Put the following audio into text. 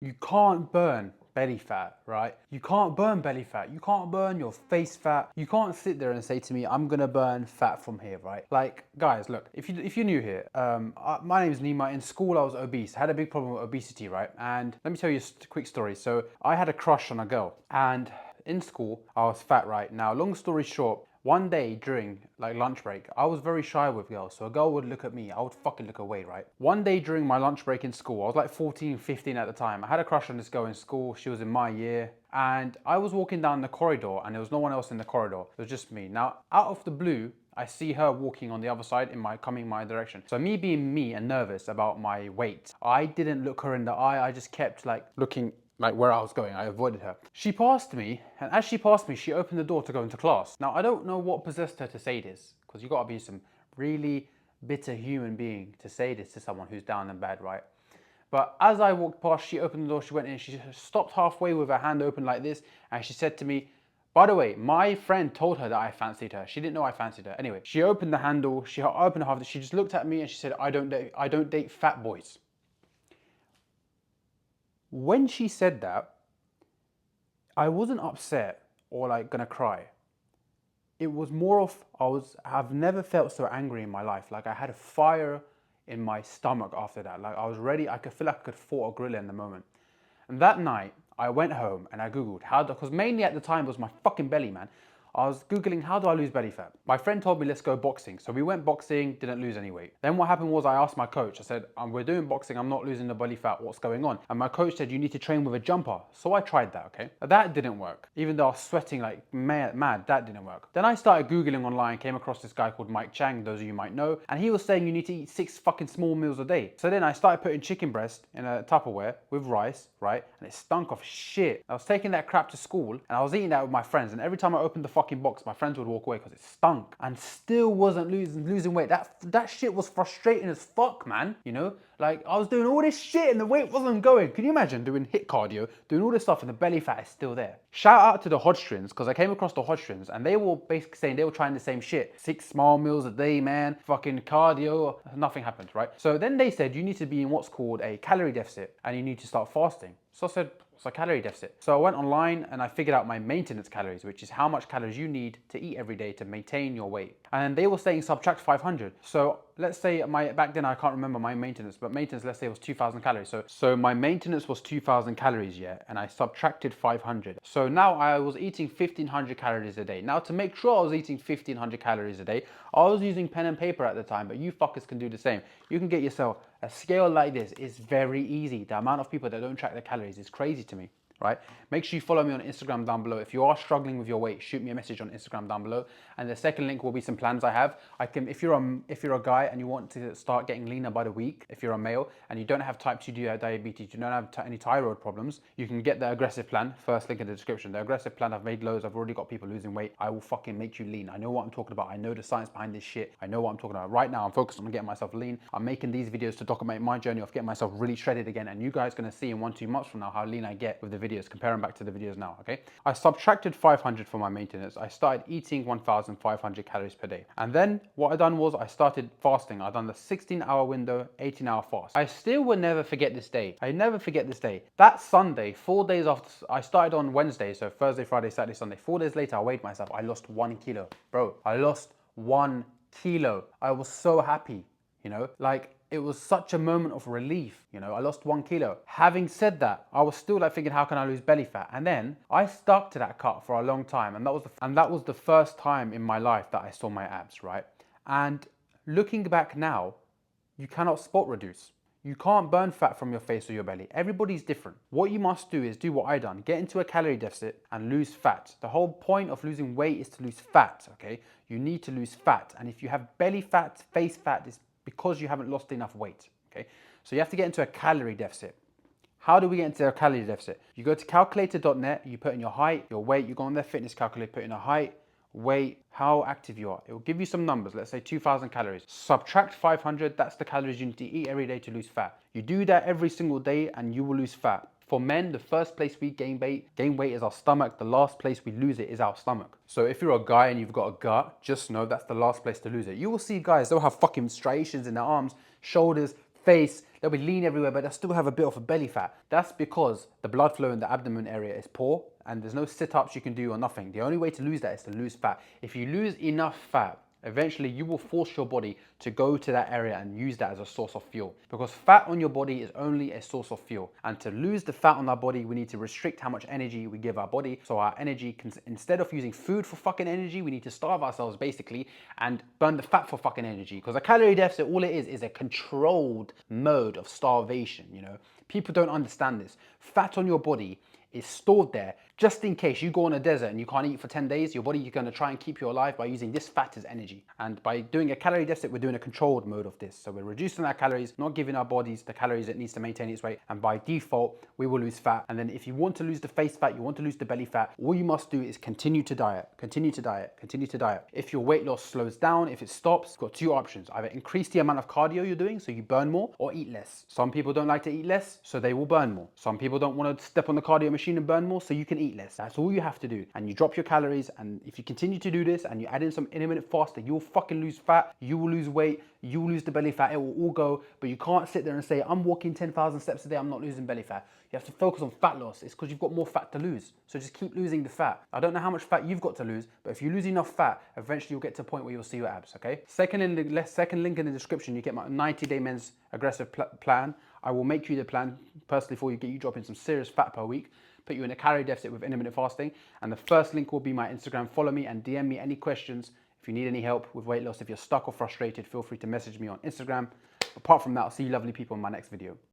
You can't burn belly fat, right? You can't burn belly fat. You can't burn your face fat. You can't sit there and say to me, I'm gonna burn fat from here, right? Like, guys, look, if you're new here, my name is Nima. In school, I was obese. I had a big problem with obesity, right? And let me tell you a quick story. So I had a crush on a girl, and in school, I was fat, right? Now, long story short, one day during like lunch break, I was very shy with girls. So a girl would look at me, I would fucking look away, right? One day during my lunch break in school, I was like 14, 15 at the time. I had a crush on this girl in school. She was in my year. And I was walking down the corridor and there was no one else in the corridor. It was just me. Now, out of the blue, I see her walking on the other side coming my direction. So me being me and nervous about my weight, I didn't look her in the eye. I just kept like looking like where I was going. I avoided her. She passed me, and as she passed me, she opened the door to go into class. Now, I don't know what possessed her to say this, because you gotta be some really bitter human being to say this to someone who's down and bad, right? But as I walked past, she opened the door, she went in, she stopped halfway with her hand open like this, and she said to me, by the way, my friend told her that I fancied her. She didn't know I fancied her. Anyway, she opened the handle, she opened half, she just looked at me and she said, I don't date fat boys. When she said that, I wasn't upset or like gonna cry. It was more of I've never felt so angry in my life. Like I had a fire in my stomach after that. Like I was ready. I could feel like I could fought a gorilla in the moment. And that night, I went home and I googled because mainly at the time it was my fucking belly, man. I was googling how do I lose belly fat. My friend told me let's go boxing, so we went boxing, didn't lose any weight. Then what happened was I asked my coach. I said, we're doing boxing, I'm not losing the belly fat. What's going on? And my coach said you need to train with a jumper. So I tried that. Okay, but that didn't work. Even though I was sweating like mad, that didn't work. Then I started googling online, came across this guy called Mike Chang. Those of you might know, and he was saying you need to eat 6 fucking small meals a day. So then I started putting chicken breast in a Tupperware with rice, right? And it stunk of shit. I was taking that crap to school and I was eating that with my friends. And every time I opened the fucking box, my friends would walk away because it stunk and still wasn't losing weight. That shit was frustrating as fuck, man. You know, like I was doing all this shit and the weight wasn't going. Can you imagine doing HIIT cardio, doing all this stuff and the belly fat is still there? Shout out to the Hodgkins because I came across the Hodgkins and they were basically saying they were trying the same shit. 6 small meals a day, man. Fucking cardio. Nothing happened, right? So then they said you need to be in what's called a calorie deficit and you need to start fasting. So I said, what's a calorie deficit? So I went online and I figured out my maintenance calories, which is how much calories you need to eat every day to maintain your weight. And they were saying subtract 500. So let's say back then I can't remember my maintenance, but maintenance, let's say it was 2,000 calories. So my maintenance was 2,000 calories, yeah, and I subtracted 500. So now I was eating 1,500 calories a day. Now to make sure I was eating 1,500 calories a day, I was using pen and paper at the time, but you fuckers can do the same. You can get yourself a scale like this. It's very easy. The amount of people that don't track their calories is crazy to me. Right? Make sure you follow me on Instagram down below. If you are struggling with your weight, shoot me a message on Instagram down below. And the second link will be some plans I have. If you're a guy and you want to start getting leaner by the week, if you're a male and you don't have type 2 diabetes, you don't have any thyroid problems, you can get the aggressive plan. First link in the description. The aggressive plan, I've made loads. I've already got people losing weight. I will fucking make you lean. I know what I'm talking about. I know the science behind this shit. I know what I'm talking about. Right now, I'm focused on getting myself lean. I'm making these videos to document my journey of getting myself really shredded again. And you guys are going to see in 1-2 months from now how lean I get with the videos. Compare them back to the videos now, okay? I subtracted 500 for my maintenance. I started eating 1,500 calories per day. And then what I done was I started fasting. I done the 16-hour window, 18-hour fast. I still will never forget this day. I never forget this day. That Sunday, 4 days after, I started on Wednesday, so Thursday, Friday, Saturday, Sunday. 4 days later, I weighed myself. I lost 1 kilo. Bro, I lost 1 kilo. I was so happy, you know? Like, it was such a moment of relief, you know, I lost 1 kilo. Having said that, I was still like thinking, how can I lose belly fat? And then I stuck to that cut for a long time. And that was the first time in my life that I saw my abs, right? And looking back now, you cannot spot reduce. You can't burn fat from your face or your belly. Everybody's different. What you must do is do what I done. Get into a calorie deficit and lose fat. The whole point of losing weight is to lose fat, okay? You need to lose fat. And if you have belly fat, face fat, it's because you haven't lost enough weight, okay? So you have to get into a calorie deficit. How do we get into a calorie deficit? You go to calculator.net, you put in your height, your weight, you go on their fitness calculator, put in a height, weight, how active you are. It will give you some numbers, let's say 2,000 calories. Subtract 500, that's the calories you need to eat every day to lose fat. You do that every single day and you will lose fat. For men, the first place we gain weight is our stomach. The last place we lose it is our stomach. So if you're a guy and you've got a gut, just know that's the last place to lose it. You will see guys, they'll have fucking striations in their arms, shoulders, face, they'll be lean everywhere, but they'll still have a bit of a belly fat. That's because the blood flow in the abdomen area is poor and there's no sit-ups you can do or nothing. The only way to lose that is to lose fat. If you lose enough fat, eventually you will force your body to go to that area and use that as a source of fuel, because fat on your body is only a source of fuel. And to lose the fat on our body, we need to restrict how much energy we give our body. So our energy can, instead of using food for fucking energy, we need to starve ourselves basically and burn the fat for fucking energy. Because a calorie deficit, all it is a controlled mode of starvation. You know, people don't understand this. Fat on your body is stored there just in case you go on a desert and you can't eat for 10 days. Your body is going to try and keep you alive by using this fat as energy. And by doing a calorie deficit, we're doing a controlled mode of this. So we're reducing our calories, not giving our bodies the calories it needs to maintain its weight. And by default, we will lose fat. And then if you want to lose the face fat, you want to lose the belly fat, all you must do is continue to diet, continue to diet, continue to diet. If your weight loss slows down, if it stops, you've got two options. Either increase the amount of cardio you're doing so you burn more, or eat less. Some people don't like to eat less, so they will burn more. Some people don't want to step on the cardio machine and burn more, so you can eat less. That's all you have to do. And you drop your calories, and if you continue to do this and you add in some intermittent fasting, you'll fucking lose fat, you will lose weight, you will lose the belly fat, it will all go. But you can't sit there and say, I'm walking 10,000 steps a day, I'm not losing belly fat. You have to focus on fat loss. It's because you've got more fat to lose. So just keep losing the fat. I don't know how much fat you've got to lose, but if you lose enough fat, eventually you'll get to a point where you'll see your abs, okay? Second link in the description, you get my 90-day men's aggressive plan. I will make you the plan personally for you, get you dropping some serious fat per week, put you in a calorie deficit with intermittent fasting. And the first link will be my Instagram. Follow me and DM me any questions. If you need any help with weight loss, if you're stuck or frustrated, feel free to message me on Instagram. Apart from that, I'll see you lovely people in my next video.